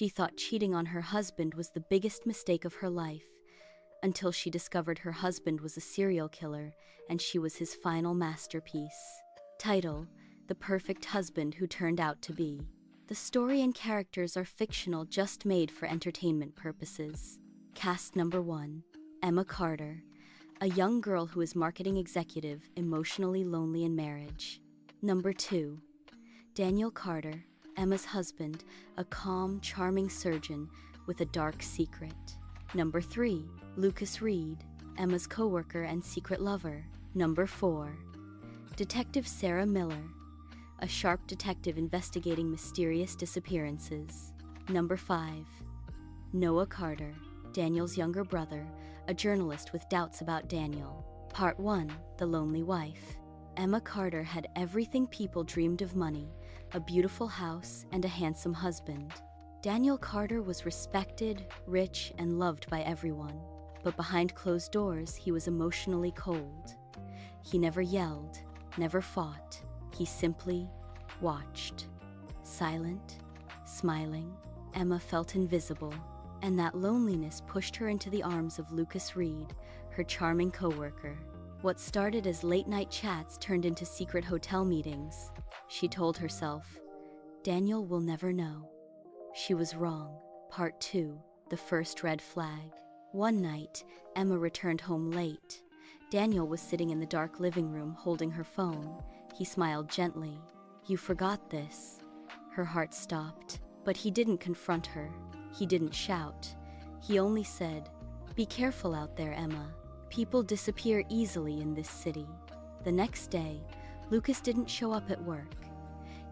She thought cheating on her husband was the biggest mistake of her life, until she discovered her husband was a serial killer and she was his final masterpiece. Title: The Perfect Husband Who Turned Out to Be. The story and characters are fictional, just made for entertainment purposes. Cast number 1. Emma Carter, a young girl who is marketing executive, emotionally lonely in marriage. Number 2. Daniel Carter, Emma's husband, a calm, charming surgeon with a dark secret. Number 3. Lucas Reed, Emma's coworker and secret lover. Number 4. Detective Sarah Miller, a sharp detective investigating mysterious disappearances. Number 5. Noah Carter, Daniel's younger brother, a journalist with doubts about Daniel. Part 1. The Lonely Wife. Emma Carter had everything people dreamed of: money, a beautiful house, and a handsome husband. Daniel Carter was respected, rich, and loved by everyone. But behind closed doors, he was emotionally cold. He never yelled, never fought. He simply watched. Silent, smiling, Emma felt invisible, and that loneliness pushed her into the arms of Lucas Reed, her charming coworker. What started as late-night chats turned into secret hotel meetings. She told herself, "Daniel will never know." She was wrong. Part 2. The First Red Flag. One night, Emma returned home late. Daniel was sitting in the dark living room holding her phone. He smiled gently. "You forgot this." Her heart stopped. But he didn't confront her. He didn't shout. He only said, "Be careful out there, Emma. People disappear easily in this city." The next day, Lucas didn't show up at work.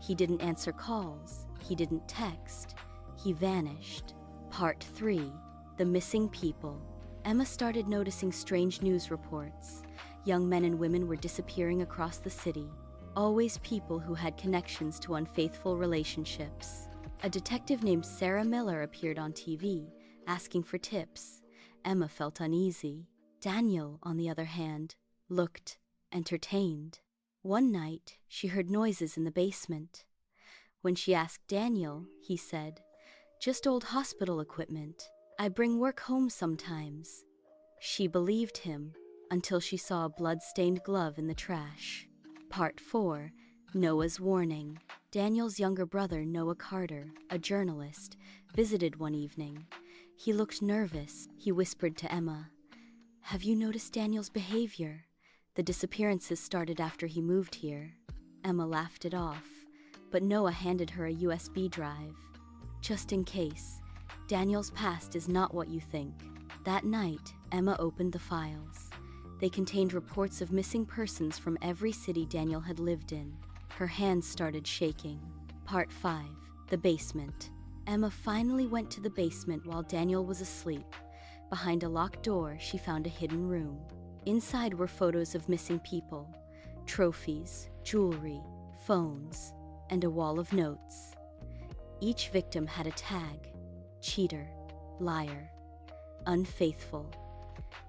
He didn't answer calls. He didn't text. He vanished. Part 3. The Missing People. Emma started noticing strange news reports. Young men and women were disappearing across the city. Always people who had connections to unfaithful relationships. A detective named Sarah Miller appeared on TV, asking for tips. Emma felt uneasy. Daniel, on the other hand, looked entertained. One night, she heard noises in the basement. When she asked Daniel, he said, "Just old hospital equipment. I bring work home sometimes." She believed him until she saw a blood-stained glove in the trash. Part 4. Noah's Warning. Daniel's younger brother, Noah Carter, a journalist, visited one evening. He looked nervous. He whispered to Emma, "Have you noticed Daniel's behavior? The disappearances started after he moved here." Emma laughed it off, but Noah handed her a USB drive. "Just in case. Daniel's past is not what you think." That night, Emma opened the files. They contained reports of missing persons from every city Daniel had lived in. Her hands started shaking. Part 5. The Basement. Emma finally went to the basement while Daniel was asleep. Behind a locked door, she found a hidden room. Inside were photos of missing people, trophies, jewelry, phones, and a wall of notes. Each victim had a tag: cheater, liar, unfaithful.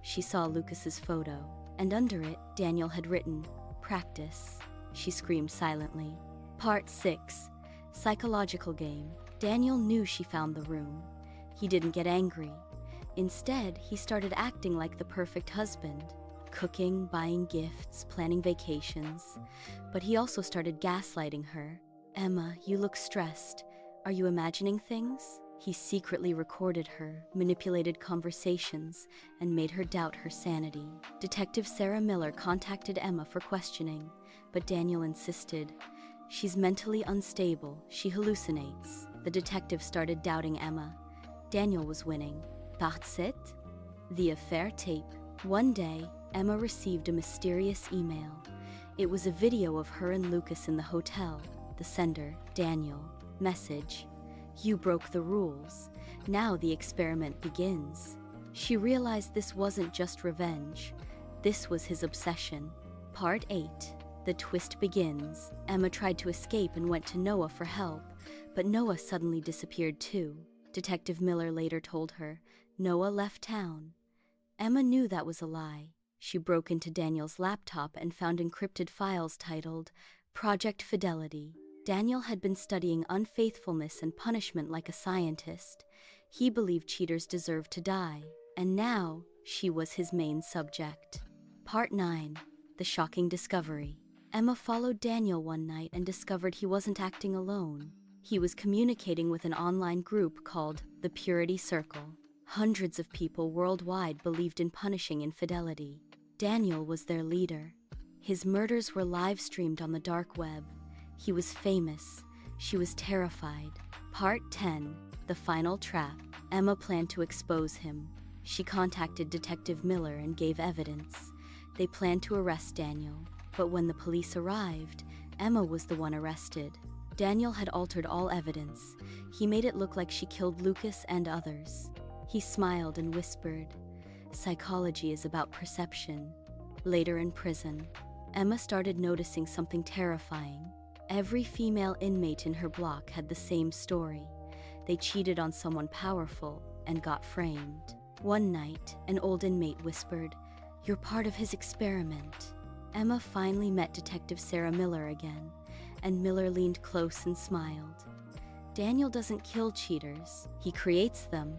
She saw Lucas's photo, and under it, Daniel had written, "Practice." She screamed silently. Part 6. Psychological Game. Daniel knew she found the room. He didn't get angry. Instead, he started acting like the perfect husband, cooking, buying gifts, planning vacations. But he also started gaslighting her. "Emma, you look stressed. Are you imagining things?" He secretly recorded her, manipulated conversations, and made her doubt her sanity. Detective Sarah Miller contacted Emma for questioning, but Daniel insisted, "She's mentally unstable. She hallucinates." The detective started doubting Emma. Daniel was winning. That's it? The affair tape. One day, Emma received a mysterious email. It was a video of her and Lucas in the hotel. The sender, Daniel. Message: "You broke the rules. Now the experiment begins." She realized this wasn't just revenge. This was his obsession. Part 8. The twist begins. Emma tried to escape and went to Noah for help, but Noah suddenly disappeared too. Detective Miller later told her, Noah left town. Emma knew that was a lie. She broke into Daniel's laptop and found encrypted files titled Project Fidelity. Daniel had been studying unfaithfulness and punishment like a scientist. He believed cheaters deserved to die, and now she was his main subject. Part 9. The Shocking Discovery. Emma followed Daniel one night and discovered he wasn't acting alone. He was communicating with an online group called the Purity Circle. Hundreds of people worldwide believed in punishing infidelity. Daniel was their leader. His murders were live-streamed on the dark web. He was famous. She was terrified. Part 10. The Final Trap. Emma planned to expose him. She contacted Detective Miller and gave evidence. They planned to arrest Daniel, but when the police arrived, Emma was the one arrested. Daniel had altered all evidence. He made it look like she killed Lucas and others. He smiled and whispered, "Psychology is about perception." Later in prison, Emma started noticing something terrifying. Every female inmate in her block had the same story. They cheated on someone powerful and got framed. One night, an old inmate whispered, "You're part of his experiment." Emma finally met Detective Sarah Miller again, and Miller leaned close and smiled. "Daniel doesn't kill cheaters, he creates them."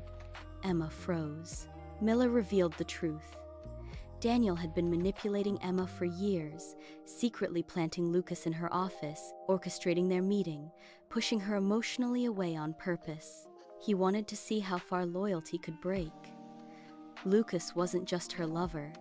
Emma froze. Miller revealed the truth. Daniel had been manipulating Emma for years, secretly planting Lucas in her office, orchestrating their meeting, pushing her emotionally away on purpose. He wanted to see how far loyalty could break. Lucas wasn't just her lover.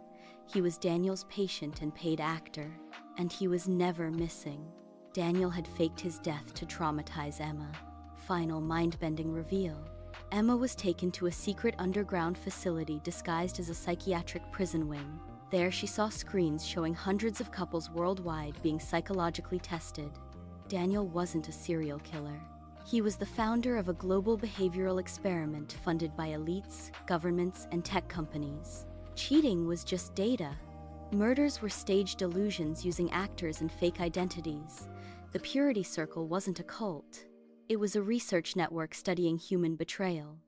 He was Daniel's patient and paid actor, and he was never missing. Daniel had faked his death to traumatize Emma. Final mind-bending reveal. Emma was taken to a secret underground facility disguised as a psychiatric prison wing. There she saw screens showing hundreds of couples worldwide being psychologically tested. Daniel wasn't a serial killer. He was the founder of a global behavioral experiment funded by elites, governments, and tech companies. Cheating was just data. Murders were staged illusions using actors and fake identities. The Purity Circle wasn't a cult. It was a research network studying human betrayal.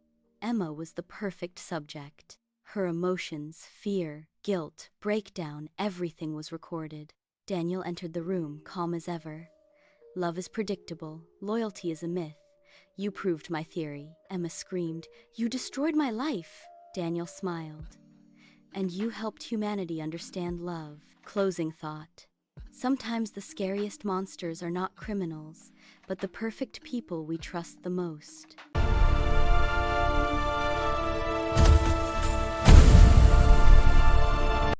Emma was the perfect subject. Her emotions, fear, guilt, breakdown, everything was recorded. Daniel entered the room, calm as ever. "Love is predictable. Loyalty is a myth. You proved my theory." Emma screamed, "You destroyed my life." Daniel smiled. "And you helped humanity understand love." Closing thought. Sometimes the scariest monsters are not criminals, but the perfect people we trust the most.